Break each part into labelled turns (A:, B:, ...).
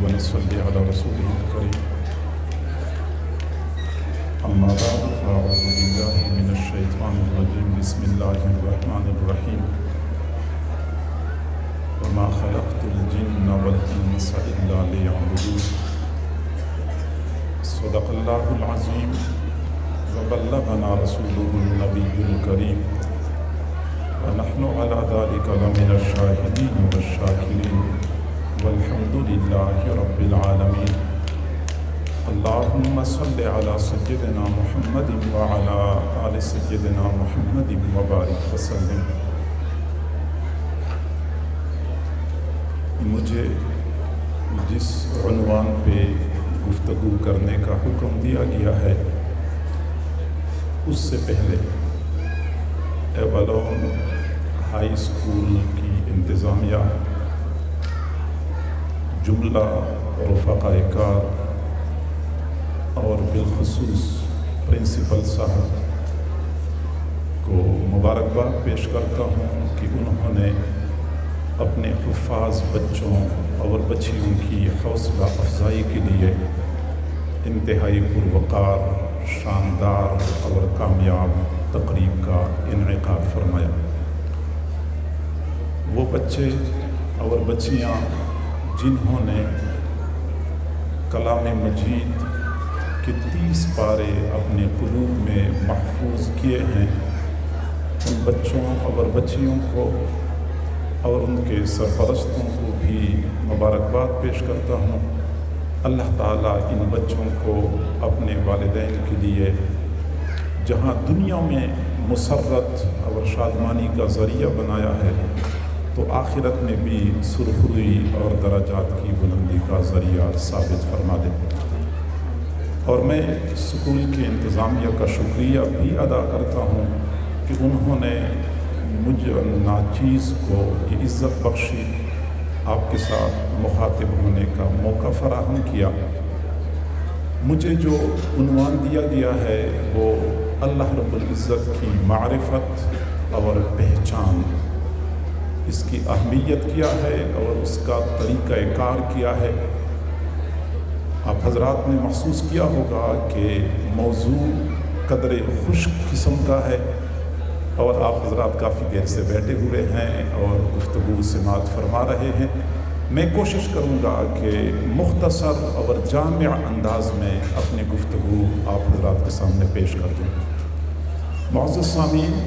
A: ونصلي على رسوله الكريم. أما بعد فأعوذ بالله من الشيطان الرجيم. بسم الله الرحمن الرحيم. وما خلقت الجن والإنس إلا ليعبدون. صدق الله العظيم وبلغنا رسوله النبي الكريم ونحن على ذلك لمن الشاهدين والشاكرين والحمد لله رب العالمين. اللهم صل على سيدنا محمد وعلى آل سيدنا محمد وبارك وسلم. مجھے جس عنوان پہ گفتگو کرنے کا حکم دیا گیا ہے اس سے پہلے ایوالون ہائی اسکول کی انتظامیہ، جملہ رفقائے کار اور بالخصوص پرنسپل صاحب کو مبارکباد پیش کرتا ہوں کہ انہوں نے اپنے حفاظ بچوں اور بچیوں کی حوصلہ افزائی کے لیے انتہائی پروقار، شاندار اور کامیاب تقریب کا انعقاد فرمایا. وہ بچے اور بچیاں جنہوں نے کلام مجید کے 30 پارے اپنے قلوب میں محفوظ کیے ہیں، ان بچوں اور بچیوں کو اور ان کے سرپرستوں کو بھی مبارکباد پیش کرتا ہوں. اللہ تعالیٰ ان بچوں کو اپنے والدین کے لیے جہاں دنیا میں مسرت اور شادمانی کا ذریعہ بنایا ہے تو آخرت میں بھی سرخروئی اور درجات کی بلندی کا ذریعہ ثابت فرما دے. اور میں اسکول کی انتظامیہ کا شکریہ بھی ادا کرتا ہوں کہ انہوں نے مجھ ناچیز کو یہ عزت بخشی، آپ کے ساتھ مخاطب ہونے کا موقع فراہم کیا. مجھے جو عنوان دیا گیا ہے وہ اللہ رب العزت کی معرفت اور پہچان، اس کی اہمیت کیا ہے اور اس کا طریقہ کار کیا ہے. آپ حضرات نے محسوس کیا ہوگا کہ موضوع قدر خشک قسم کا ہے اور آپ حضرات کافی دیر سے بیٹھے ہوئے ہیں اور گفتگو سماعت فرما رہے ہیں. میں کوشش کروں گا کہ مختصر اور جامع انداز میں اپنی گفتگو آپ حضرات کے سامنے پیش کر دوں. معزز سامعین،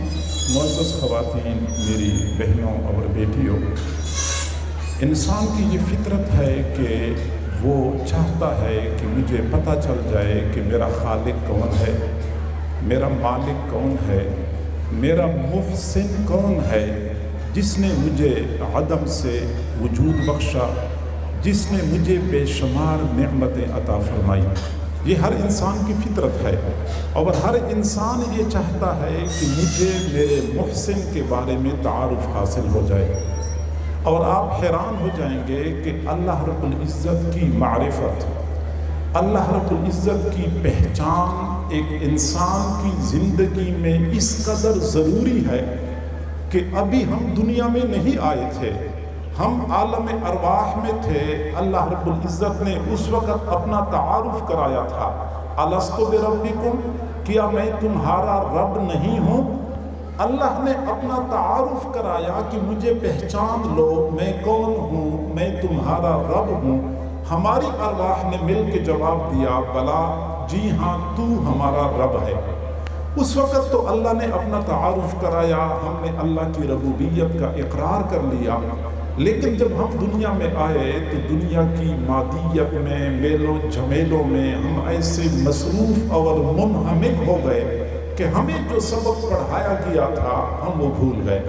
A: معزز خواتین، میری بہنوں اور بیٹیوں، انسان کی یہ فطرت ہے کہ وہ چاہتا ہے کہ مجھے پتہ چل جائے کہ میرا خالق کون ہے، میرا مالک کون ہے، میرا محسن کون ہے، جس نے مجھے عدم سے وجود بخشا، جس نے مجھے بے شمار نعمتیں عطا فرمائی. یہ ہر انسان کی فطرت ہے اور ہر انسان یہ چاہتا ہے کہ مجھے میرے محسن کے بارے میں تعارف حاصل ہو جائے. اور آپ حیران ہو جائیں گے کہ اللہ رب العزت کی معرفت، اللہ رب العزت کی پہچان ایک انسان کی زندگی میں اس قدر ضروری ہے کہ ابھی ہم دنیا میں نہیں آئے تھے، ہم عالم ارواح میں تھے. اللہ رب العزت نے اس وقت اپنا تعارف کرایا تھا، الستو بربکم، کیا میں تمہارا رب نہیں ہوں؟ اللہ نے اپنا تعارف کرایا کہ مجھے پہچان لو، میں کون ہوں، میں تمہارا رب ہوں. ہماری ارواح نے مل کے جواب دیا، بلا، جی ہاں، تو ہمارا رب ہے. اس وقت تو اللہ نے اپنا تعارف کرایا، ہم نے اللہ کی ربوبیت کا اقرار کر لیا. لیکن جب ہم دنیا میں آئے تو دنیا کی مادیت میں، میلوں جھمیلوں میں ہم ایسے مصروف اور منہمک ہو گئے کہ ہمیں جو سبق پڑھایا گیا تھا ہم وہ بھول گئے.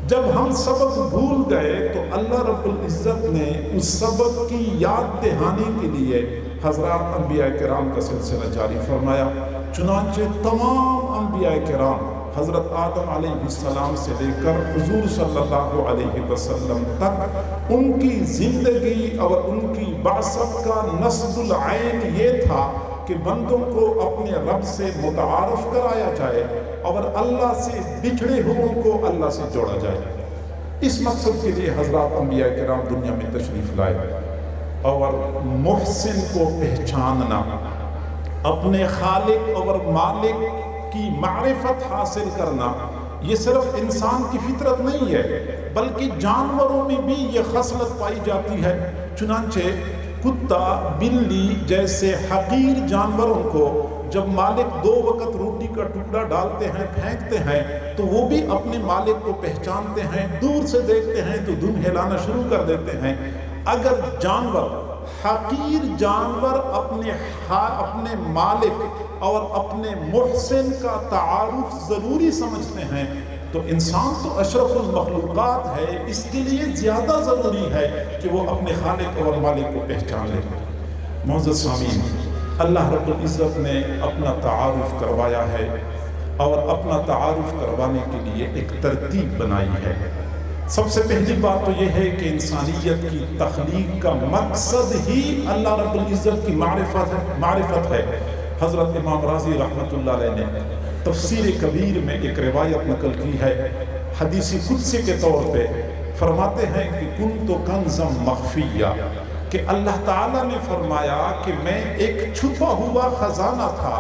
A: جب ہم سبق بھول گئے تو اللہ رب العزت نے اس سبق کی یاد دہانی کے لیے حضرات انبیاء کرام کا سلسلہ جاری فرمایا. چنانچہ تمام انبیاء کرام حضرت آدم علیہ السلام سے لے کر حضور صلی اللہ علیہ وسلم تک ان کی زندگی اور ان کی بعثت کا نصب العین یہ تھا کہ بندوں کو اپنے رب سے متعارف کرایا جائے اور اللہ سے بچھڑے ہوئے کو اللہ سے جوڑا جائے. اس مقصد کے لیے حضرات انبیاء کرام دنیا میں تشریف لائے. اور محسن کو پہچاننا، اپنے خالق اور مالک کی معرفت حاصل کرنا، یہ صرف انسان کی فطرت نہیں ہے بلکہ جانوروں میں بھی یہ خصلت پائی جاتی ہے۔ چنانچہ کتا، بلی جیسے حقیر جانوروں کو جب مالک 2 وقت روٹی کا ٹکڑا ڈالتے ہیں، پھینکتے ہیں، تو وہ بھی اپنے مالک کو پہچانتے ہیں، دور سے دیکھتے ہیں تو دم ہلانا شروع کر دیتے ہیں۔ اگر جانور، حقیر جانور اپنے مالک اور اپنے محسن کا تعارف ضروری سمجھتے ہیں تو انسان تو اشرف المخلوقات ہے، اس کے لیے زیادہ ضروری ہے کہ وہ اپنے خالق اور مالک کو پہچان لے۔ معزز سامعین، اللہ رب العزت نے اپنا تعارف کروایا ہے اور اپنا تعارف کروانے کے لیے ایک ترتیب بنائی ہے۔ سب سے پہلی بات تو یہ ہے کہ انسانیت کی تخلیق کا مقصد ہی اللہ رب العزت کی معرفت ہے۔ حضرت امام راضی رحمۃ اللہ علیہ نے تفسیر کبیر میں ایک روایت نقل کی ہے، حدیث قدسی کے طور پہ فرماتے ہیں کہ کنت کنزا مخفیہ، کہ اللہ تعالیٰ نے فرمایا کہ میں ایک چھپا ہوا خزانہ تھا،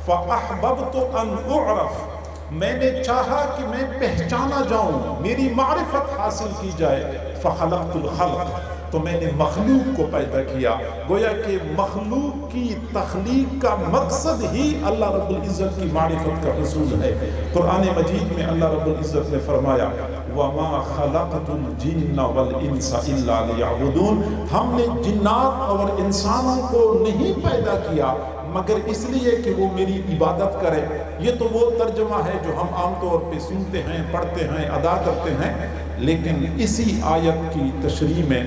A: فَأَحْبَبْتُ أَنْ أُعْرَفْ، میں نے چاہا کہ میں پہچانا جاؤں، میری معرفت حاصل کی جائے، فَخَلَقْتُ الْخَلْقَ، تو میں نے مخلوق کو پیدا کیا۔ گویا کہ مخلوق کی تخلیق کا مقصد ہی اللہ رب العزت کی معرفت کا حصول ہے۔ قرآن مجید میں اللہ رب العزت نے فرمایا وَمَا خَلَقْتُ الْجِنَّ وَالْإِنسَ إِلَّا لِيَعْبُدُونَ، ہم نے جنات اور انسانوں کو نہیں پیدا کیا مگر اس لیے کہ وہ میری عبادت کرے۔ یہ تو وہ ترجمہ ہے جو ہم عام طور پہ سنتے ہیں، پڑھتے ہیں، ادا کرتے ہیں، لیکن اسی آیت کی تشریح میں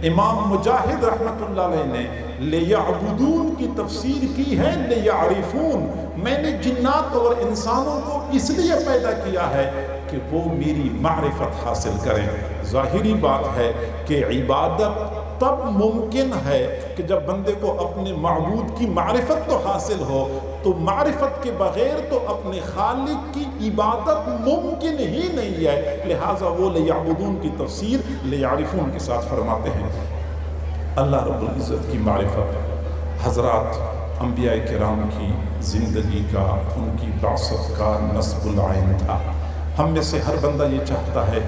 A: امام مجاہد رحمۃ اللہ علیہ نے لیعبدون کی تفسیر کی ہے لیعرفون، میں نے جنات اور انسانوں کو اس لیے پیدا کیا ہے کہ وہ میری معرفت حاصل کریں۔ ظاہری بات ہے کہ عبادت تب ممکن ہے کہ جب بندے کو اپنے معبود کی معرفت تو حاصل ہو، تو معرفت کے بغیر تو اپنے خالق کی عبادت ممکن ہی نہیں ہے، لہٰذا وہ لیعبدون کی تفسیر لیعرفون کے ساتھ فرماتے ہیں۔ اللہ رب العزت کی معرفت حضرات انبیاء کرام کی زندگی کا، ان کی بعثت کا نصب العین تھا۔ ہم میں سے ہر بندہ یہ چاہتا ہے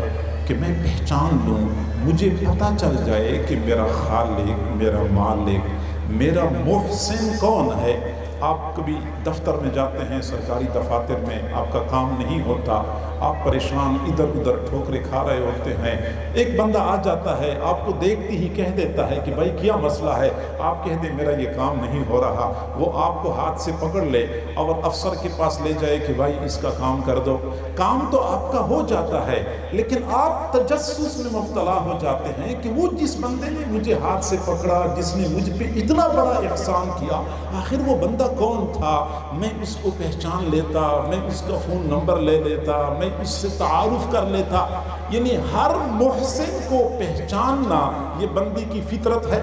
A: کہ میں پہچان لوں، مجھے پتہ چل جائے کہ میرا خالق، میرا مالک، میرا محسن کون ہے۔ آپ کبھی دفتر میں جاتے ہیں، سرکاری دفاتر میں آپ کا کام نہیں ہوتا، آپ پریشان ادھر ادھر ٹھوکریں کھا رہے ہوتے ہیں، ایک بندہ آ جاتا ہے، آپ کو دیکھتی ہی کہہ دیتا ہے کہ بھائی کیا مسئلہ ہے، آپ کہہ دیں میرا یہ کام نہیں ہو رہا، وہ آپ کو ہاتھ سے پکڑ لے اور افسر کے پاس لے جائے کہ بھائی اس کا کام کر دو۔ کام تو آپ کا ہو جاتا ہے لیکن آپ تجسس میں مبتلا ہو جاتے ہیں کہ وہ جس بندے نے مجھے ہاتھ سے پکڑا، جس نے مجھ پہ اتنا بڑا احسان کیا، آخر وہ بندہ کون تھا؟ میں اس کو پہچان لیتا، میں اس کا فون نمبر لے لیتا، میں اس سے تعارف کر لیتا۔ یعنی ہر محسن کو پہچاننا یہ بندی کی فطرت ہے۔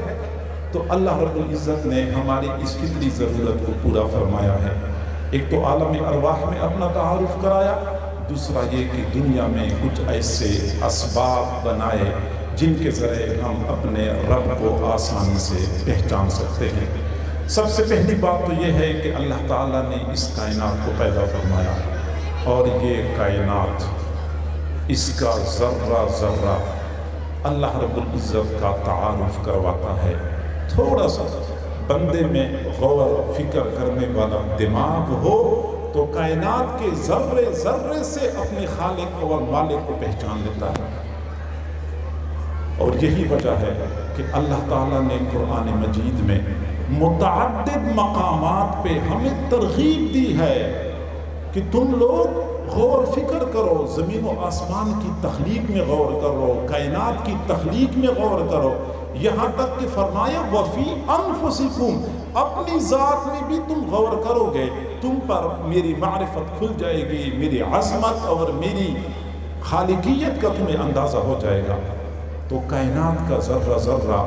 A: تو اللہ رب العزت نے ہماری اس فطری ضرورت کو پورا فرمایا ہے۔ ایک تو عالم ارواح میں اپنا تعارف کرایا، دوسرا یہ کہ دنیا میں کچھ ایسے اسباب بنائے جن کے ذریعے ہم اپنے رب کو آسانی سے پہچان سکتے ہیں۔ سب سے پہلی بات تو یہ ہے کہ اللہ تعالیٰ نے اس کائنات کو پیدا فرمایا، اور یہ کائنات، اس کا ذرہ ذرہ اللہ رب العزت کا تعارف کرواتا ہے۔ تھوڑا سا بندے میں غور و فکر کرنے والا دماغ ہو تو کائنات کے ذرے ذرے سے اپنے خالق اور مالک کو پہچان لیتا ہے۔ اور یہی وجہ ہے کہ اللہ تعالیٰ نے قرآن مجید میں متعدد مقامات پہ ہمیں ترغیب دی ہے کہ تم لوگ غور فکر کرو، زمین و آسمان کی تخلیق میں غور کرو، کائنات کی تخلیق میں غور کرو، یہاں تک کہ فرمایا وَفِي أَنفُسِكُمْ، اپنی ذات میں بھی تم غور کرو گے، تم پر میری معرفت کھل جائے گی، میری عظمت اور میری خالقیت کا تمہیں اندازہ ہو جائے گا۔ تو کائنات کا ذرہ ذرہ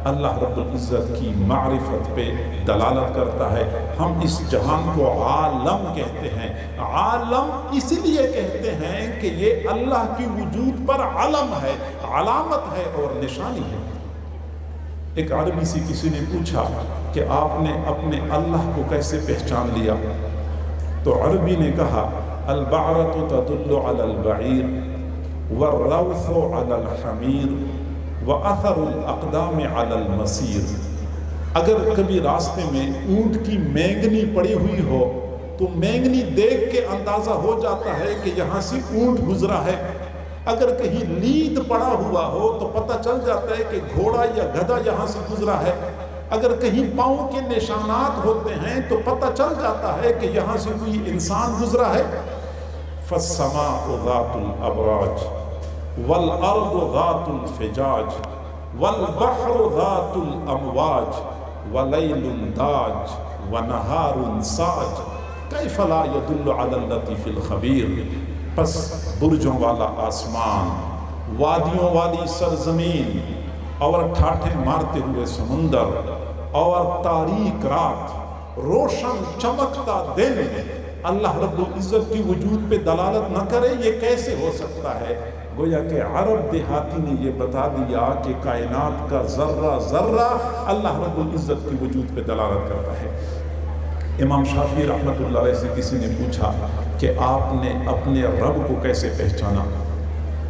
A: اللہ رب العزت کی معرفت پہ دلالت کرتا ہے۔ ہم اس جہان کو عالم کہتے ہیں۔ عالم اس لیے کہتے ہیں کہ یہ اللہ کی وجود پر علم ہے، علامت ہے اور نشانی ہے۔ ایک عربی سے کسی نے پوچھا کہ آپ نے اپنے اللہ کو کیسے پہچان لیا؟ تو عربی نے کہا البعرۃ تدل علی البعیر والروث علی الحمیر واثر الاقدام علی المسیر۔ اگر کبھی راستے میں اونٹ کی مینگنی پڑی ہوئی ہو تو مینگنی دیکھ کے اندازہ ہو جاتا ہے کہ یہاں سے اونٹ گزرا ہے۔ اگر کہیں لید پڑا ہوا ہو تو پتہ چل جاتا ہے کہ گھوڑا یا گدھا یہاں سے گزرا ہے۔ اگر کہیں پاؤں کے نشانات ہوتے ہیں تو پتہ چل جاتا ہے کہ یہاں سے کوئی انسان گزرا ہے۔ فالسماء ذات الابراج والارض ذات الفجاج والبحر ذات الامواج ولیل داج ونہار ساج کیف لا يدل علی اللطیف الخبیر۔ پس برجوں والا آسمان، وادیوں والی سرزمین اور ٹھاٹھے مارتے ہوئے سمندر اور تاریک رات، روشن چمکتا دن اللہ رب العزت کی وجود پہ دلالت نہ کرے، یہ کیسے ہو سکتا ہے؟ گویا کہ عرب دیہاتی نے یہ بتا دیا کہ کائنات کا ذرہ ذرہ اللہ رب العزت کی وجود پہ دلالت کرتا ہے۔ امام شافعی رحمۃ اللہ علیہ سے کسی نے پوچھا کہ آپ نے اپنے رب کو کیسے پہچانا؟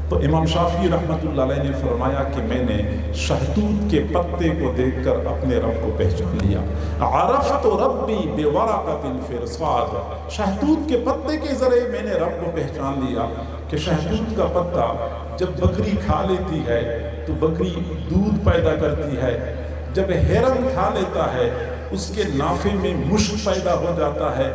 A: تو امام شافعی رحمۃ اللہ علیہ نے فرمایا کہ میں نے شہتوت کے پتے کو دیکھ کر اپنے رب کو پہچان لیا۔ عرفت ربی بورقۃ الفرصاد، شہتوت کے پتے کے ذریعے میں نے رب کو پہچان لیا کہ شہتوت کا پتا جب بکری کھا لیتی ہے تو بکری دودھ پیدا کرتی ہے، جب ہرن کھا لیتا ہے اس کے نافے میں مشک پیدا ہو جاتا ہے،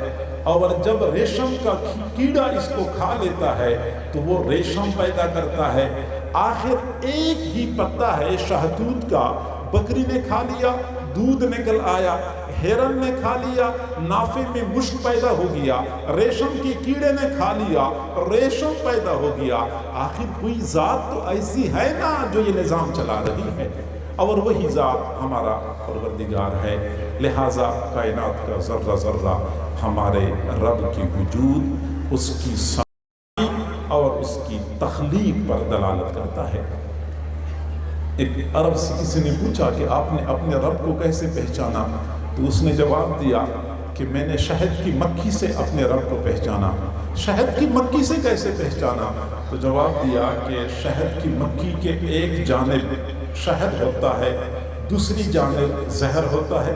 A: اور جب ریشم کا کیڑا اس کو کھا لیتا ہے تو وہ ریشم پیدا کرتا ہے۔ آخر ایک ہی پتا ہے شہتوت کا، بکری نے کھا لیا دودھ نکل آیا، ہرن نے کھا لیا نافے میں مشک پیدا ہو گیا، ریشم کے کیڑے نے کھا لیا ریشم پیدا ہو گیا۔ آخر کوئی ذات تو ایسی ہے نا جو یہ نظام چلا رہی ہے، اور وہی ذات ہمارا پروردگار ہے۔ لہٰذا کائنات کا ذرہ ذرہ ہمارے رب کی وجود، اس کی سائی اور اس کی تخلیق پر دلالت کرتا ہے۔ ایک عرب سے کسی نے پوچھا کہ آپ نے اپنے رب کو کیسے پہچانا؟ تو اس نے جواب دیا کہ میں نے شہد کی مکھی سے اپنے رب کو پہچانا۔ شہد کی مکھی سے کیسے پہچانا؟ تو جواب دیا کہ شہد کی مکھی کے ایک جانب شہد ہوتا ہے، دوسری جانب زہر ہوتا ہے۔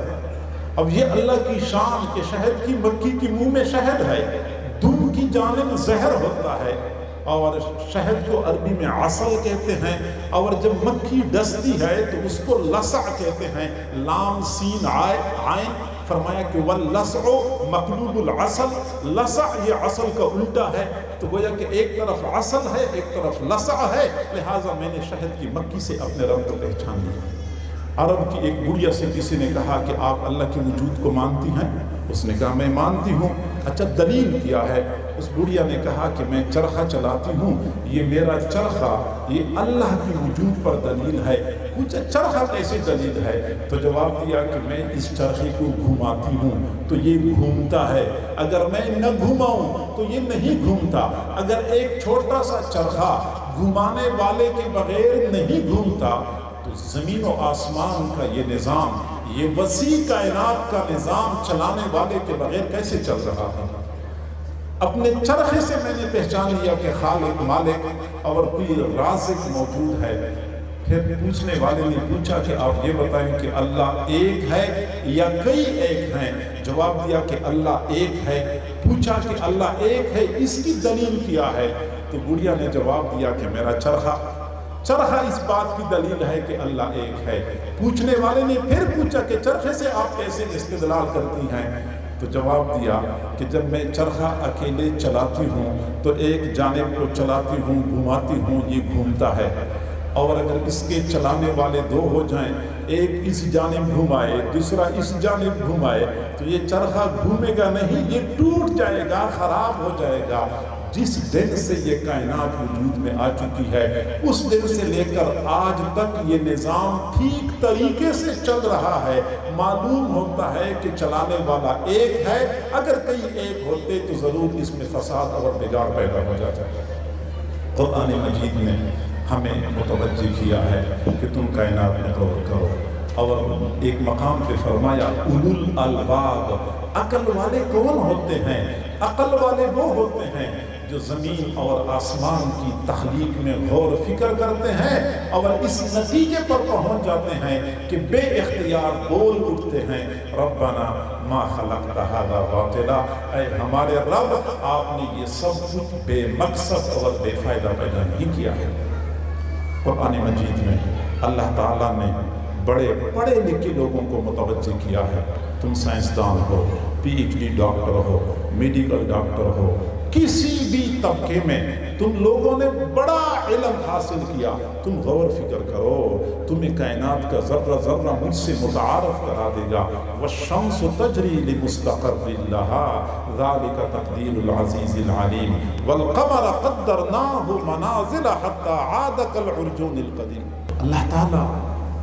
A: اب یہ اللہ کی شان کہ شہد کی مکھی کی منہ میں شہد ہے، دم کی جانب زہر ہوتا ہے، اور شہد کو عربی میں عسل کہتے ہیں، اور جب مکھی ڈستی ہے تو اس کو لسع کہتے ہیں، لام سین عین۔ فرمایا کہ واللسع مقلوب العسل، لسع یہ عسل کا الٹا ہے، تو گویا کہ ایک طرف عسل ہے ایک طرف لسع ہے، لہٰذا میں نے شہد کی مکھی سے اپنے رب کو پہچان لیا۔ عرب کی ایک بڑھیا سے کسی نے کہا کہ آپ اللہ کی وجود کو مانتی ہیں؟ اس نے کہا میں مانتی ہوں۔ اچھا دلیل کیا ہے؟ اس بڑھیا نے کہا کہ میں چرخہ چلاتی ہوں، یہ میرا چرخہ یہ اللہ کی وجود پر دلیل ہے۔ پوچھا چرخہ کیسے دلیل ہے؟ تو جواب دیا کہ میں اس چرخے کو گھماتی ہوں تو یہ گھومتا ہے، اگر میں نہ گھماؤں تو یہ نہیں گھومتا۔ اگر ایک چھوٹا سا چرخہ گھمانے والے کے بغیر نہیں گھومتا تو زمین و آسمان کا یہ نظام، یہ وسیع کائنات کا نظام چلانے والے کے بغیر کیسے چل رہا ہے؟ اپنے چرخے سے میں نے پہچان لیا کہ خالق مالک اور کوئی رازق موجود ہے۔ پھر پوچھنے والے نے پوچھا کہ آپ یہ بتائیں کہ اللہ ایک ہے یا کئی ایک ہیں؟ جواب دیا کہ اللہ ایک ہے۔ پوچھا کہ اللہ ایک ہے اس کی دلیل کیا ہے؟ تو بڑھیا نے جواب دیا کہ میرا چرخہ اس بات کی دلیل ہے کہ اللہ ایک ہے۔ پوچھنے والے نے پھر پوچھا کہ چرخے سے آپ کیسے استدلال کرتی ہیں؟ تو جواب دیا کہ جب میں چرخہ اکیلے چلاتی ہوں تو ایک جانب کو چلاتی ہوں گھماتی ہوں یہ گھومتا ہے، اور اگر اس کے چلانے والے دو ہو جائیں، ایک اس جانب گھمائے دوسرا اس جانب گھمائے، تو یہ چرخہ گھومے گا نہیں، یہ ٹوٹ جائے گا، خراب ہو جائے گا۔ جس دن سے یہ کائنات وجود میں آ چکی ہے اس دن سے لے کر آج تک یہ نظام ٹھیک طریقے سے چل رہا ہے۔ معلوم ہوتا ہے کہ چلانے والا ایک ہے، اگر کئی ایک ہوتے تو ضرور اس میں فساد اور بگاڑ پیدا ہو جاتا ہے۔ قرآن مجید نے ہمیں متوجہ کیا ہے کہ تم کائنات میں غور کرو اور ایک مقام پہ فرمایا اولو الالباب، عقل والے کون ہوتے ہیں؟ عقل والے وہ ہوتے ہیں جو زمین اور آسمان کی تخلیق میں غور و فکر کرتے ہیں اور اس نتیجے پر پہنچ جاتے ہیں کہ بے اختیار بول اٹھتے ہیں ربنا ما خلقت ھذا باطلا، اے ہمارے رب آپ نے یہ سب کچھ بے مقصد اور بے فائدہ پیدا نہیں کیا ہے۔ قرآن مجید میں اللہ تعالیٰ نے بڑے پڑھے لکھے لوگوں کو متوجہ کیا ہے، تم سائنسدان ہو، پی ایچ ڈی ڈاکٹر ہو، میڈیکل ڈاکٹر ہو، کسی بھی طبقے میں تم لوگوں نے بڑا علم حاصل کیا، تم غور فکر کرو، تمہیں کائنات کا ذرہ ذرہ مجھ سے متعارف کرا دے گا۔ والشمس تجری لمستقر لها ذلك تقدیر العزیز العلیم والقمر قدرناہ منازل حتی عاد کالعرجون القدیم۔ اللہ تعالیٰ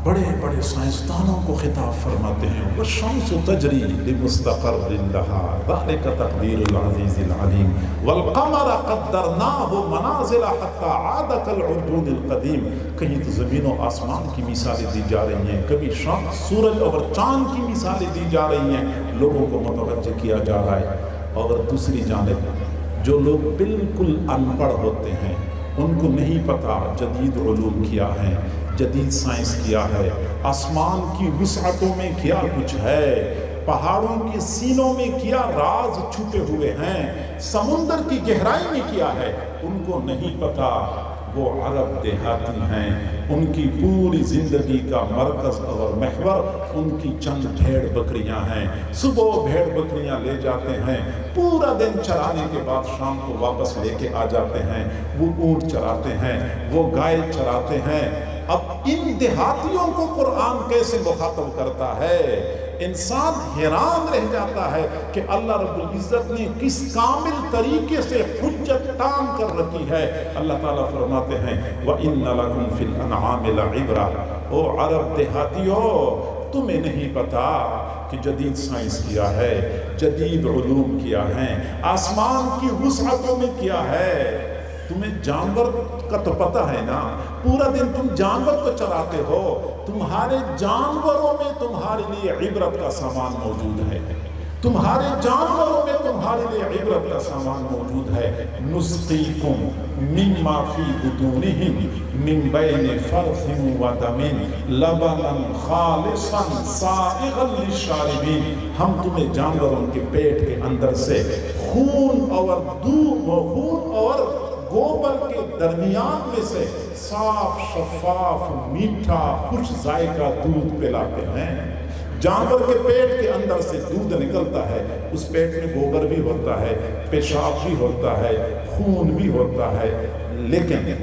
A: بڑے بڑے سائنسدانوں کو خطاب فرماتے ہیں والشمس تجری لمستقر لها ذلك تقدیر العزیز العلیم والقمر قدرناہ منازل حتی عاد کالعرجون القدیم۔ کہیں تو زمین و آسمان کی مثالیں دی جا رہی ہیں، کبھی سورج اور چاند کی مثالیں دی جا رہی ہیں، لوگوں کو متوجہ کیا جا رہا ہے۔ اور دوسری جانب جو لوگ بالکل ان پڑھ ہوتے ہیں، ان کو نہیں پتا جدید علوم کیا ہے، جدید سائنس کیا ہے، آسمان کی وسعتوں میں کیا کچھ ہے، پہاڑوں کے سینوں میں کیا راز چھپے ہوئے ہیں، سمندر کی گہرائی میں کیا ہے، ان کو نہیں پتا۔ وہ عرب دیہاتی ہیں، ان کی پوری زندگی کا مرکز اور محور ان کی چند بھیڑ بکریاں ہیں۔ صبح بھیڑ بکریاں لے جاتے ہیں، پورا دن چرانے کے بعد شام کو واپس لے کے آ جاتے ہیں، وہ اونٹ چراتے ہیں، وہ گائے چراتے ہیں۔ اب ان دیہاتیوں کو قرآن کیسے مخاطب کرتا ہے؟ انسان حیران رہ جاتا ہے کہ اللہ رب العزت نے کس کامل طریقے سے حجت تام کر رکھی ہے۔ اللہ تعالیٰ فرماتے ہیں وَإِنَّ لَكُمْ فِي الْأَنْعَامِ لَعِبْرَةً، او عرب دیہاتیوں تمہیں نہیں پتا کہ جدید سائنس کیا ہے، جدید علوم کیا ہے، آسمان کی وسعتوں میں کیا ہے۔ تمہیں جانور کا تو پتہ ہے نا، پورا دن تم جانور کو چراتے ہو، تمہارے جانوروں میں تمہارے لیے عبرت کا سامان موجود ہے، تمہارے جانوروں میں تمہارے لیے عبرت کا سامان موجود ہے۔ نسقیکم مما فی بطونہم من بین فرث و دم لبنا خالصا سائغا للشاربین، ہم تمہیں جانوروں کے پیٹ کے اندر سے خون اور گوبر کے درمیان میں سے صاف شفاف میٹھا خوش ذائقہ دودھ پلاتے ہیں۔ جانور کے پیٹ کے اندر سے دودھ نکلتا ہے، اس پیٹ میں گوبر بھی ہوتا ہے، پیشاب بھی ہوتا ہے، خون بھی ہوتا ہے، لیکن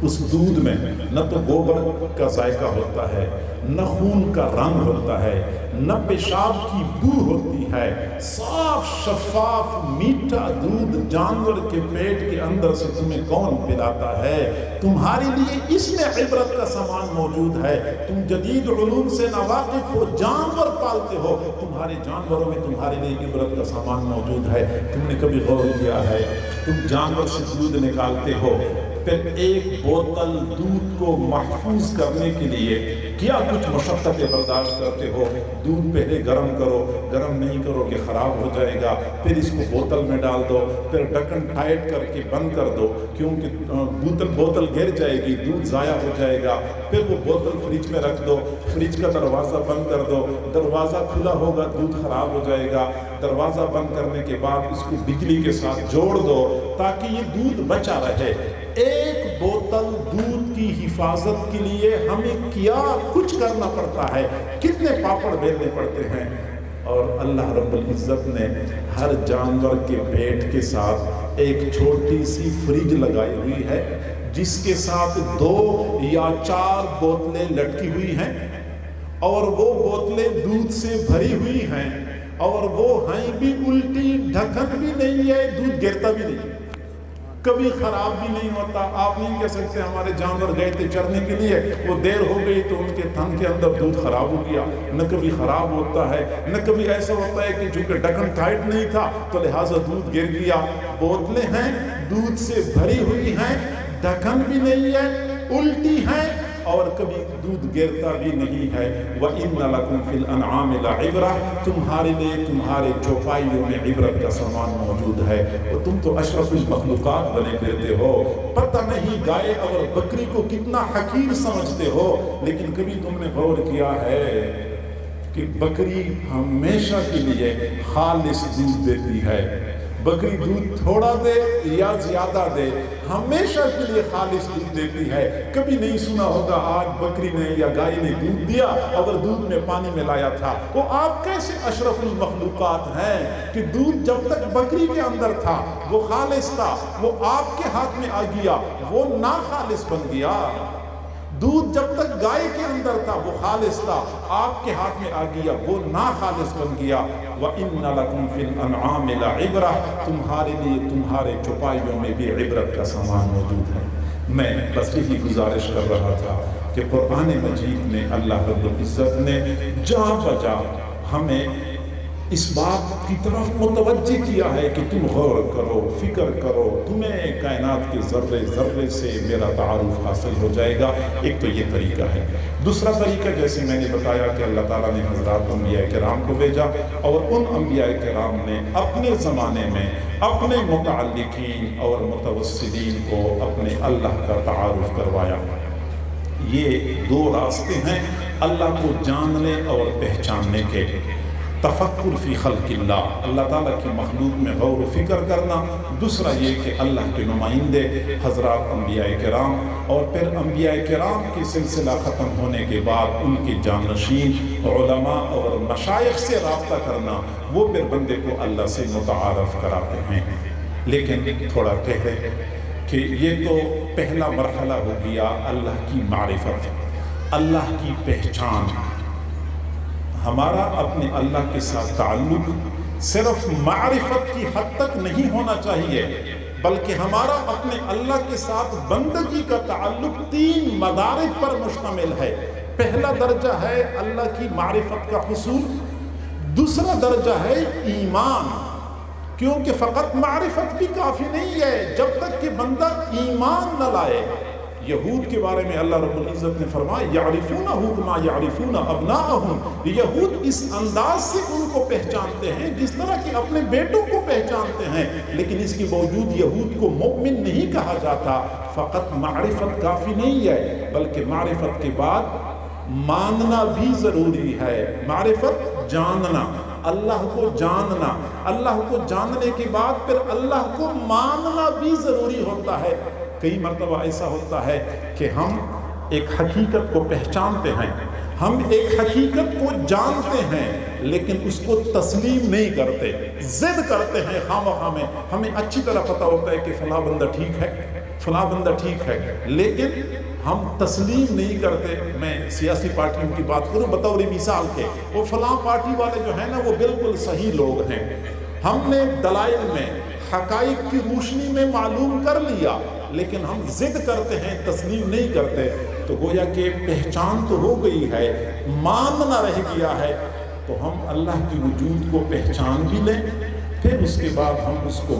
A: اس دودھ میں نہ تو گوبر کا ذائقہ ہوتا ہے، نہ خون کا رنگ ہوتا ہے، نہ پیشاب کی بو ہوتی ہے، صاف شفاف میٹھا دودھ جانور کے پیٹ کے اندر سے تمہیں کون پلاتا ہے؟ تمہارے لیے اس میں عبرت کا سامان موجود ہے۔ تم جدید علوم سے ناواقف ہو، جانور پالتے ہو، تمہارے جانوروں میں تمہارے لیے عبرت کا سامان موجود ہے۔ تم نے کبھی غور کیا ہے؟ تم جانور سے دودھ نکالتے ہو، پھر ایک بوتل دودھ کو محفوظ کرنے کے لیے کیا کچھ مشقتیں برداشت کرتے ہو۔ دودھ پہلے گرم کرو، گرم نہیں کرو کہ خراب ہو جائے گا، پھر اس کو بوتل میں ڈال دو، پھر ڈھکن ٹائٹ کر کے بند کر دو کیونکہ بوتل گر جائے گی، دودھ ضائع ہو جائے گا، پھر وہ بوتل فریج میں رکھ دو، فریج کا دروازہ بند کر دو، دروازہ کھلا ہوگا دودھ خراب ہو جائے گا، دروازہ بند کرنے کے بعد اس کو بجلی کے ساتھ جوڑ دو تاکہ یہ دودھ بچا رہے۔ ایک بوتل دودھ کی حفاظت کے لیے ہمیں کیا کچھ کرنا پڑتا ہے، کتنے پاپڑ بیلنے پڑتے ہیں۔ اور اللہ رب العزت نے ہر جانور کے پیٹ کے ساتھ ایک چھوٹی سی فریج لگائی ہوئی ہے جس کے ساتھ 2 یا 4 بوتلیں لٹکی ہوئی ہیں، اور وہ بوتلیں دودھ سے بھری ہوئی ہیں، اور وہ ہیں بھی الٹی، ڈھکن بھی نہیں ہے، دودھ گرتا بھی نہیں، کبھی خراب بھی نہیں ہوتا۔ آپ نہیں کہہ سکتے ہمارے جانور گئے تھے چرنے کے لیے، وہ دیر ہو گئی تو ان کے تھن کے اندر دودھ خراب ہو گیا، نہ کبھی خراب ہوتا ہے، نہ کبھی ایسا ہوتا ہے کہ چونکہ ڈھکن ٹائٹ نہیں تھا تو لہٰذا دودھ گر گیا۔ بوتلیں ہیں، دودھ سے بھری ہوئی ہیں، ڈھکن بھی نہیں ہے، الٹی ہیں، اور کبھی دودھ گرتا بھی نہیں ہے۔ وَإِنَّ لَكُمْ فِي الْأَنْعَامِ لَعِبْرَةً، تمہارے لیے تمہارے چوپائیوں میں عبرت کا سامان موجود ہے۔ اور تم تو اشرف المخلوقات بنے پھرتے ہو، پتہ نہیں گائے اور بکری کو کتنا حقیر سمجھتے ہو، لیکن کبھی تم نے غور کیا ہے کہ بکری ہمیشہ کے لیے خالص دودھ دیتی ہے؟ بکری دودھ تھوڑا دے یا زیادہ دے، ہمیشہ کے لیے خالص دودھ دیتی ہے۔ کبھی نہیں سنا ہوگا آج بکری نے یا گائے نے دودھ دیا اگر دودھ میں پانی ملایا تھا۔ وہ آپ کیسے اشرف المخلوقات ہیں کہ دودھ جب تک بکری کے اندر تھا وہ خالص تھا، وہ آپ کے ہاتھ میں آ گیا وہ ناخالص بن گیا۔ دودھ جب تک گائے کے اندر تھا وہ خالص تھا، آپ کے ہاتھ میں آ گیا وہ ناخالص بن گیا۔ وَإِنَّ لَكُمْ فِي الْأَنْعَامِ لَعِبْرَةً، تمہارے لیے تمہارے چوپائیوں میں بھی عبرت کا سامان موجود ہے۔ میں بس یہی گزارش کر رہا تھا کہ قرآن مجید میں اللہ رب العزت نے جا بجا ہمیں اس بات کی طرف متوجہ کیا ہے کہ تم غور کرو، فکر کرو، تمہیں کائنات کے ذرے ذرے سے میرا تعارف حاصل ہو جائے گا۔ ایک تو یہ طریقہ ہے۔ دوسرا طریقہ جیسے میں نے بتایا کہ اللہ تعالیٰ نے حضرات انبیاء کرام کو بھیجا، اور ان انبیاء کرام نے اپنے زمانے میں اپنے متعلقین اور متوسلین کو اپنے اللہ کا تعارف کروایا۔ یہ دو راستے ہیں اللہ کو جاننے اور پہچاننے کے۔ تفکر فی خلق اللہ، اللہ تعالیٰ کی مخلوق میں غور و فکر کرنا۔ دوسرا یہ کہ اللہ کے نمائندے حضرات انبیاء کرام، اور پھر انبیاء کرام کی سلسلہ ختم ہونے کے بعد ان کے جانشین علماء اور مشائخ سے رابطہ کرنا، وہ پھر بندے کو اللہ سے متعارف کراتے ہیں۔ لیکن تھوڑا ٹھہرے کہ یہ تو پہلا مرحلہ ہو گیا اللہ کی معرفت، اللہ کی پہچان۔ ہمارا اپنے اللہ کے ساتھ تعلق صرف معرفت کی حد تک نہیں ہونا چاہیے، بلکہ ہمارا اپنے اللہ کے ساتھ بندگی کا تعلق 3 مدارج پر مشتمل ہے۔ پہلا درجہ ہے اللہ کی معرفت کا حصول، دوسرا درجہ ہے ایمان، کیونکہ فقط معرفت بھی کافی نہیں ہے جب تک کہ بندہ ایمان نہ لائے۔ یہود کے بارے میں اللہ رب العزت نے فرمایا یعرفونہ کما یعرفون ابناءہم، یہود اس انداز سے ان کو پہچانتے ہیں جس طرح کہ اپنے بیٹوں کو پہچانتے ہیں، لیکن اس کے باوجود یہود کو مؤمن نہیں کہا جاتا۔ فقط معرفت کافی نہیں ہے، بلکہ معرفت کے بعد ماننا بھی ضروری ہے۔ معرفت جاننا، اللہ کو جاننا، اللہ کو جاننے کے بعد پھر اللہ کو ماننا بھی ضروری ہوتا ہے۔ کئی مرتبہ ایسا ہوتا ہے کہ ہم ایک حقیقت کو پہچانتے ہیں، ہم ایک حقیقت کو جانتے ہیں، لیکن اس کو تسلیم نہیں کرتے، ضد کرتے ہیں خواہ میں۔ ہمیں اچھی طرح پتہ ہوتا ہے کہ فلاں بندہ ٹھیک ہے، فلاں بندہ ٹھیک ہے، لیکن ہم تسلیم نہیں کرتے۔ میں سیاسی پارٹیوں کی بات کروں بطور مثال کے، وہ فلاں پارٹی والے جو ہیں نا وہ بالکل صحیح لوگ ہیں، ہم نے دلائل میں حقائق کی روشنی میں معلوم کر لیا، لیکن ہم ضد کرتے ہیں، تسلیم نہیں کرتے، تو گویا کہ پہچان تو ہو گئی ہے، ماننا رہ گیا ہے۔ تو ہم اللہ کی وجود کو پہچان بھی لیں، پھر اس کے بعد ہم اس کو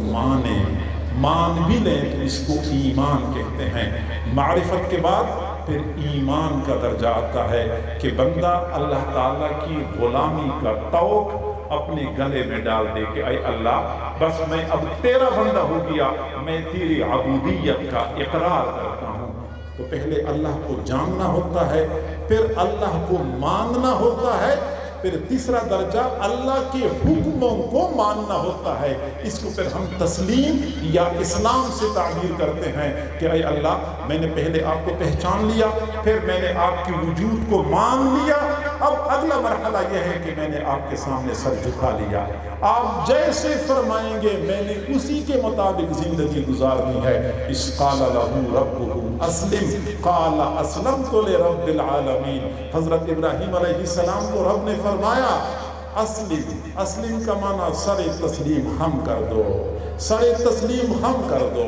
A: مان بھی لیں تو اس کو ایمان کہتے ہیں۔ معرفت کے بعد پھر ایمان کا درجہ آتا ہے کہ بندہ اللہ تعالیٰ کی غلامی کا توق اپنے گلے میں ڈال دے کہ اے اللہ بس میں اب تیرا بندہ ہو گیا، میں تیری عبودیت کا اقرار کرتا ہوں۔ تو پہلے اللہ کو جاننا ہوتا ہے، پھر اللہ کو ماننا ہوتا ہے، پھر تیسرا درجہ اللہ کے حکموں کو ماننا ہوتا ہے۔ اس کو پھر ہم تسلیم یا اسلام سے تعبیر کرتے ہیں کہ اے اللہ میں نے پہلے آپ کو پہچان لیا، پھر میں نے آپ کی وجود کو مان لیا، اب اگلا مرحلہ یہ ہے کہ میں نے آپ کے سامنے سر جھکا لیا، آپ جیسے فرمائیں گے میں نے اسی کے مطابق زندگی گزارنی ہے۔ اس قال لہ ربہ اسلم قال اسلمت لرب العالمین، حضرت ابراہیم علیہ السلام کو رب نے فرمایا اسلم کا معنی سر تسلیم خم کر دو، سر تسلیم خم کر دو۔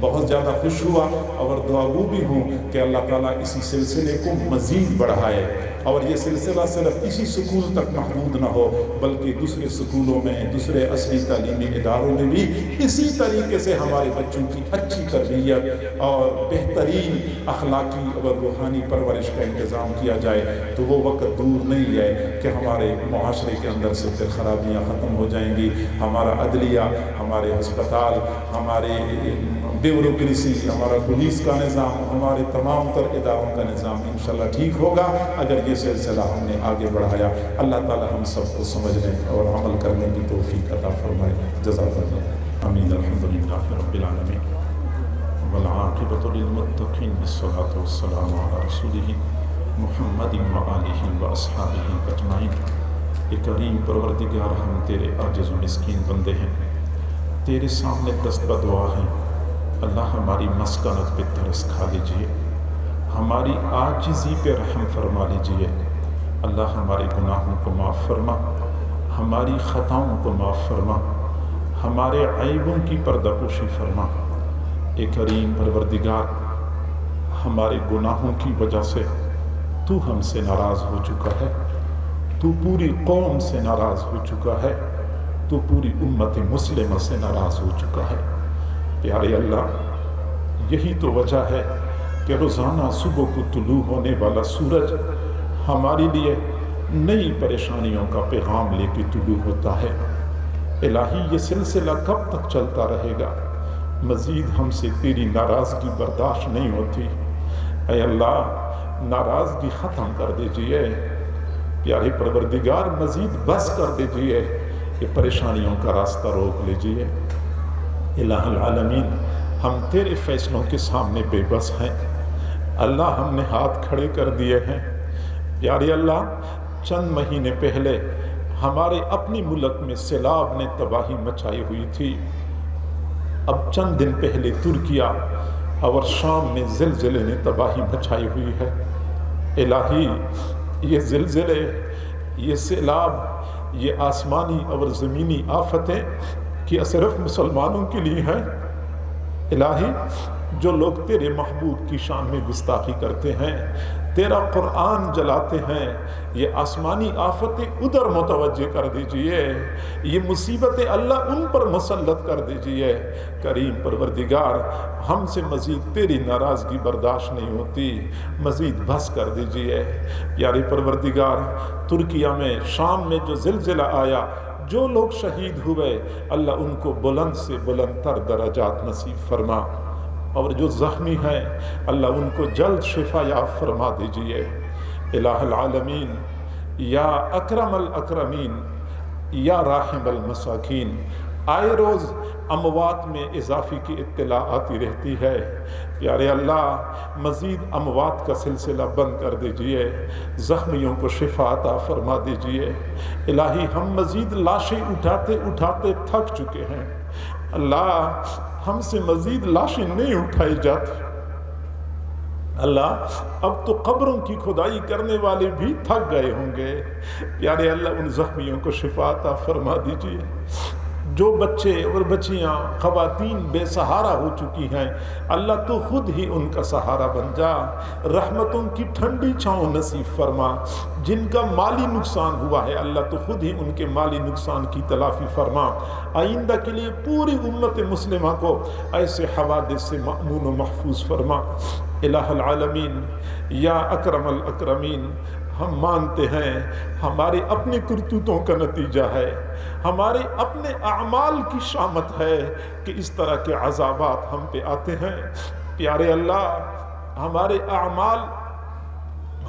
A: بہت زیادہ خوش ہوا اور دعاگو بھی ہوں کہ اللہ تعالیٰ اسی سلسلے کو مزید بڑھائے اور یہ سلسلہ صرف اسی سکول تک محدود نہ ہو بلکہ دوسرے سکولوں میں دوسرے عصری تعلیمی اداروں میں بھی اسی طریقے سے ہمارے بچوں کی اچھی تربیت اور بہترین اخلاقی اور روحانی پرورش کا انتظام کیا جائے تو وہ وقت دور نہیں ہے کہ ہمارے معاشرے کے اندر سے پھر خرابیاں ختم ہو جائیں گی. ہمارا عدلیہ، ہمارے ہسپتال، ہمارے بیوروکریسی، ہمارا پولیس کا نظام، ہمارے تمام تر اداروں کا نظام انشاءاللہ ٹھیک ہوگا اگر یہ سلسلہ ہم نے آگے بڑھایا. اللہ تعالی ہم سب کو سمجھنے اور عمل کرنے کی توفیق عطا فرمائے. جزاک اللہ. آمین. الحمدللہ رب العالمین والعاقبۃ للمتقین والصلاۃ والسلام علی رسولہ محمد وآلہ واصحابہ اجمعین. اے کریم پروردگار، ہم تیرے عاجز و مسکین بندے ہیں، تیرے سامنے دست بدعا ہیں. اللہ ہماری مسکنت پہ ترس کھا لیجئے، ہماری عاجزی پہ رحم فرما لیجئے. اللہ ہمارے گناہوں کو معاف فرما، ہماری خطاؤں کو معاف فرما، ہمارے عیبوں کی پردہ پوشی فرما. اے کریم پروردگار، ہمارے گناہوں کی وجہ سے تو ہم سے ناراض ہو چکا ہے، تو پوری قوم سے ناراض ہو چکا ہے، تو پوری امت مسلمہ سے ناراض ہو چکا ہے. پیارے اللہ، یہی تو وجہ ہے کہ روزانہ صبح کو طلوع ہونے والا سورج ہمارے لیے نئی پریشانیوں کا پیغام لے کے طلوع ہوتا ہے. الہی، یہ سلسلہ کب تک چلتا رہے گا؟ مزید ہم سے تیری ناراضگی برداشت نہیں ہوتی. اے اللہ، ناراضگی ختم کر دیجئے. پیارے پروردگار، مزید بس کر دیجئے، یہ پریشانیوں کا راستہ روک لیجئے. الہ العالمین، ہم تیرے فیصلوں کے سامنے بے بس ہیں. اللہ، ہم نے ہاتھ کھڑے کر دیے ہیں. پیارے اللہ، چند مہینے پہلے ہمارے اپنی ملک میں سیلاب نے تباہی مچائی ہوئی تھی. اب چند دن پہلے ترکیہ اور شام میں زلزلے نے تباہی مچائی ہوئی ہے. الہی، یہ زلزلے، یہ سیلاب، یہ آسمانی اور زمینی آفتیں کیا صرف مسلمانوں کے لیے ہیں؟ الہی، جو لوگ تیرے محبوب کی شان میں گستاخی کرتے ہیں، تیرا قرآن جلاتے ہیں، یہ آسمانی آفتیں ادھر متوجہ کر دیجئے، یہ مصیبتیں اللہ ان پر مسلط کر دیجئے. کریم پروردگار، ہم سے مزید تیری ناراضگی برداشت نہیں ہوتی، مزید بس کر دیجئے. پیارے پروردگار، ترکیہ میں، شام میں جو زلزلہ آیا، جو لوگ شہید ہوئے، اللہ ان کو بلند سے بلند تر درجات نصیب فرما، اور جو زخمی ہیں اللہ ان کو جلد شفا یاب فرما دیجئے. الہ العالمین، یا اکرم الاکرمین، یا راحم المساکین، آئے روز اموات میں اضافے کی اطلاع آتی رہتی ہے. پیارے اللہ، مزید اموات کا سلسلہ بند کر دیجئے، زخمیوں کو شفا عطا فرما دیجئے. الہی، ہم مزید لاشیں اٹھاتے اٹھاتے تھک چکے ہیں. اللہ، ہم سے مزید لاشیں نہیں اٹھائی جاتی. اللہ، اب تو قبروں کی کھدائی کرنے والے بھی تھک گئے ہوں گے. پیارے اللہ، ان زخمیوں کو شفا عطا فرما دیجئے. جو بچے اور بچیاں، خواتین بے سہارا ہو چکی ہیں، اللہ تو خود ہی ان کا سہارا بن جا. رحمتوں کی ٹھنڈی چھاؤں نصیب فرما. جن کا مالی نقصان ہوا ہے، اللہ تو خود ہی ان کے مالی نقصان کی تلافی فرما. آئندہ کے لیے پوری امت مسلمہ کو ایسے حوادث سے مأمون و محفوظ فرما. الہ العالمین، یا اکرم الاکرمین، ہم مانتے ہیں ہمارے اپنے کرتوتوں کا نتیجہ ہے، ہمارے اپنے اعمال کی شامت ہے کہ اس طرح کے عذابات ہم پہ آتے ہیں. پیارے اللہ، ہمارے اعمال،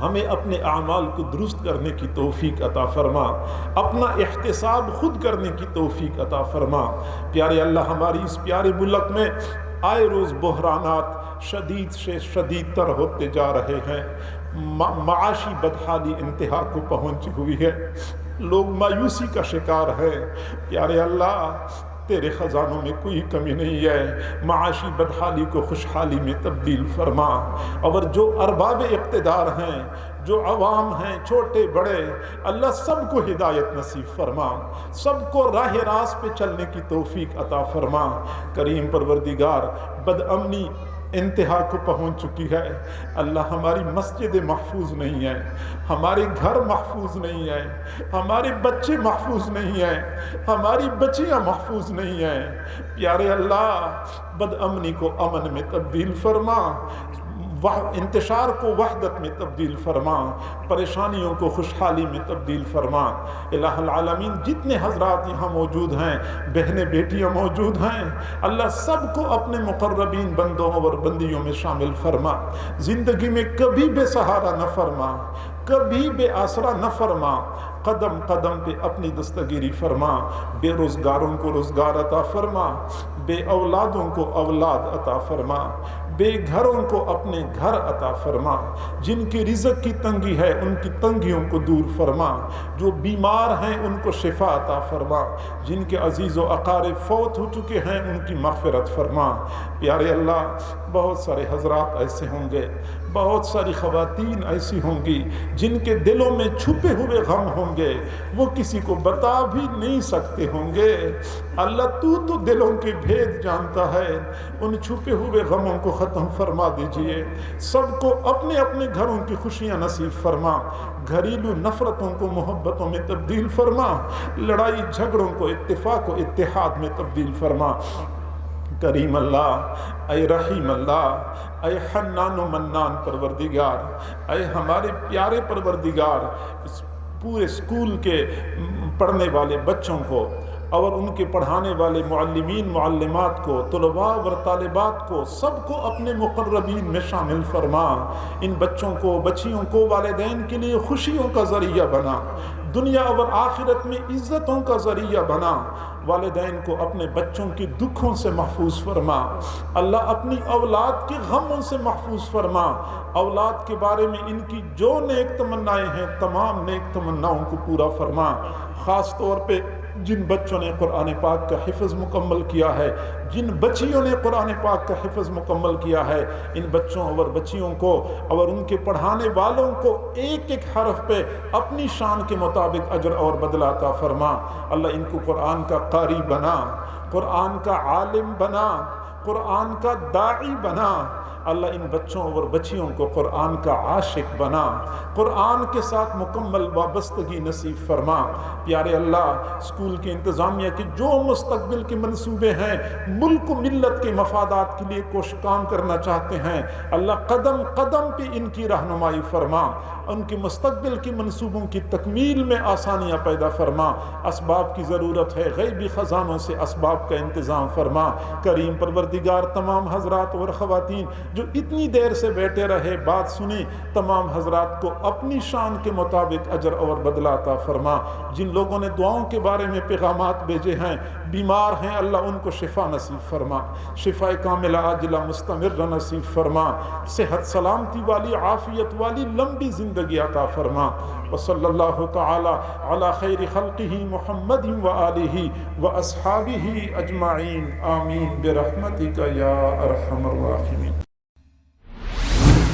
A: ہمیں اپنے اعمال کو درست کرنے کی توفیق عطا فرما، اپنا احتساب خود کرنے کی توفیق عطا فرما. پیارے اللہ، ہماری اس پیارے ملک میں آئے روز بحرانات شدید سے شدید تر ہوتے جا رہے ہیں. معاشی بدحالی انتہا کو پہنچی ہوئی ہے، لوگ مایوسی کا شکار ہیں. پیارے اللہ، تیرے خزانوں میں کوئی کمی نہیں ہے، معاشی بدحالی کو خوشحالی میں تبدیل فرما، اور جو ارباب اقتدار ہیں، جو عوام ہیں، چھوٹے بڑے، اللہ سب کو ہدایت نصیب فرما، سب کو راہ راست پہ چلنے کی توفیق عطا فرما۔ کریم پروردگار، بد امنی انتہا کو پہنچ چکی ہے، اللہ ہماری مسجد محفوظ نہیں ہے، ہمارے گھر محفوظ نہیں ہے، ہمارے بچے محفوظ نہیں ہیں، ہماری بچیاں محفوظ نہیں ہیں۔ پیارے اللہ، بد امنی کو امن میں تبدیل فرما، انتشار کو وحدت میں تبدیل فرما، پریشانیوں کو خوشحالی میں تبدیل فرما۔ الہ العالمین، جتنے حضرات یہاں موجود ہیں، بہنیں بیٹیاں موجود ہیں، اللہ سب کو اپنے مقربین بندوں اور بندیوں میں شامل فرما، زندگی میں کبھی بے سہارا نہ فرما، کبھی بے آسرا نہ فرما، قدم قدم پہ اپنی دستگیری فرما، بے روزگاروں کو روزگار عطا فرما، بے اولادوں کو اولاد عطا فرما، بے گھروں کو اپنے گھر عطا فرما، جن کی رزق کی تنگی ہے ان کی تنگیوں کو دور فرما، جو بیمار ہیں ان کو شفا عطا فرما، جن کے عزیز و اقارب فوت ہو چکے ہیں ان کی مغفرت فرما۔ پیارے اللہ، بہت سارے حضرات ایسے ہوں گے، بہت ساری خواتین ایسی ہوں گی جن کے دلوں میں چھپے ہوئے غم ہوں گے، وہ کسی کو بتا بھی نہیں سکتے ہوں گے۔ اللہ تو دلوں کے بھید جانتا ہے، ان چھپے ہوئے غموں کو ختم فرما دیجئے، سب کو اپنے اپنے گھروں کی خوشیاں نصیب فرما، گھریلو نفرتوں کو محبتوں میں تبدیل فرما، لڑائی جھگڑوں کو اتفاق و اتحاد میں تبدیل فرما۔ کریم اللہ، اے رحیم اللہ، اے حنان و منان پروردگار، اے ہمارے پیارے پروردگار، اس پورے اسکول کے پڑھنے والے بچوں کو اور ان کے پڑھانے والے معلمین معلمات کو، طلباء اور طالبات کو، سب کو اپنے مقربین میں شامل فرما۔ ان بچوں کو، بچیوں کو والدین کے لیے خوشیوں کا ذریعہ بنا، دنیا اور آخرت میں عزتوں کا ذریعہ بنا۔ والدین کو اپنے بچوں کے دکھوں سے محفوظ فرما، اللہ اپنی اولاد کے غموں سے محفوظ فرما، اولاد کے بارے میں ان کی جو نیک تمنائیں ہیں تمام نیک تمناؤں کو پورا فرما۔ خاص طور پہ جن بچوں نے قرآن پاک کا حفظ مکمل کیا ہے، جن بچیوں نے قرآن پاک کا حفظ مکمل کیا ہے، ان بچوں اور بچیوں کو اور ان کے پڑھانے والوں کو ایک ایک حرف پہ اپنی شان کے مطابق اجر اور بدلہ عطا فرما۔ اللہ ان کو قرآن کا قاری بنا، قرآن کا عالم بنا، قرآن کا داعی بنا۔ اللہ ان بچوں اور بچیوں کو قرآن کا عاشق بنا، قرآن کے ساتھ مکمل وابستگی نصیب فرما۔ پیارے اللہ، اسکول کی انتظامیہ کے جو مستقبل کے منصوبے ہیں، ملک و ملت کے مفادات کے لیے کام کرنا چاہتے ہیں، اللہ قدم قدم پہ ان کی رہنمائی فرما، ان کے مستقبل کی منصوبوں کی تکمیل میں آسانیاں پیدا فرما۔ اسباب کی ضرورت ہے، غیبی خزانوں سے اسباب کا انتظام فرما۔ کریم پروردگار، تمام حضرات اور خواتین جو اتنی دیر سے بیٹھے رہے، بات سنی، تمام حضرات کو اپنی شان کے مطابق اجر اور بدلہ عطا فرما۔ جن لوگوں نے دعاؤں کے بارے میں پیغامات بھیجے ہیں، بیمار ہیں، اللہ ان کو شفا نصیب فرما، شفا کاملہ عاجلہ مستمر نصیب فرما، صحت سلامتی والی، عافیت والی لمبی زندگی عطا فرما۔ وصلی اللہ تعالی علی خیر خلقہ محمد وآلہ واصحابہ اجمعین، آمین برحمتک یا ارحم الراحمین۔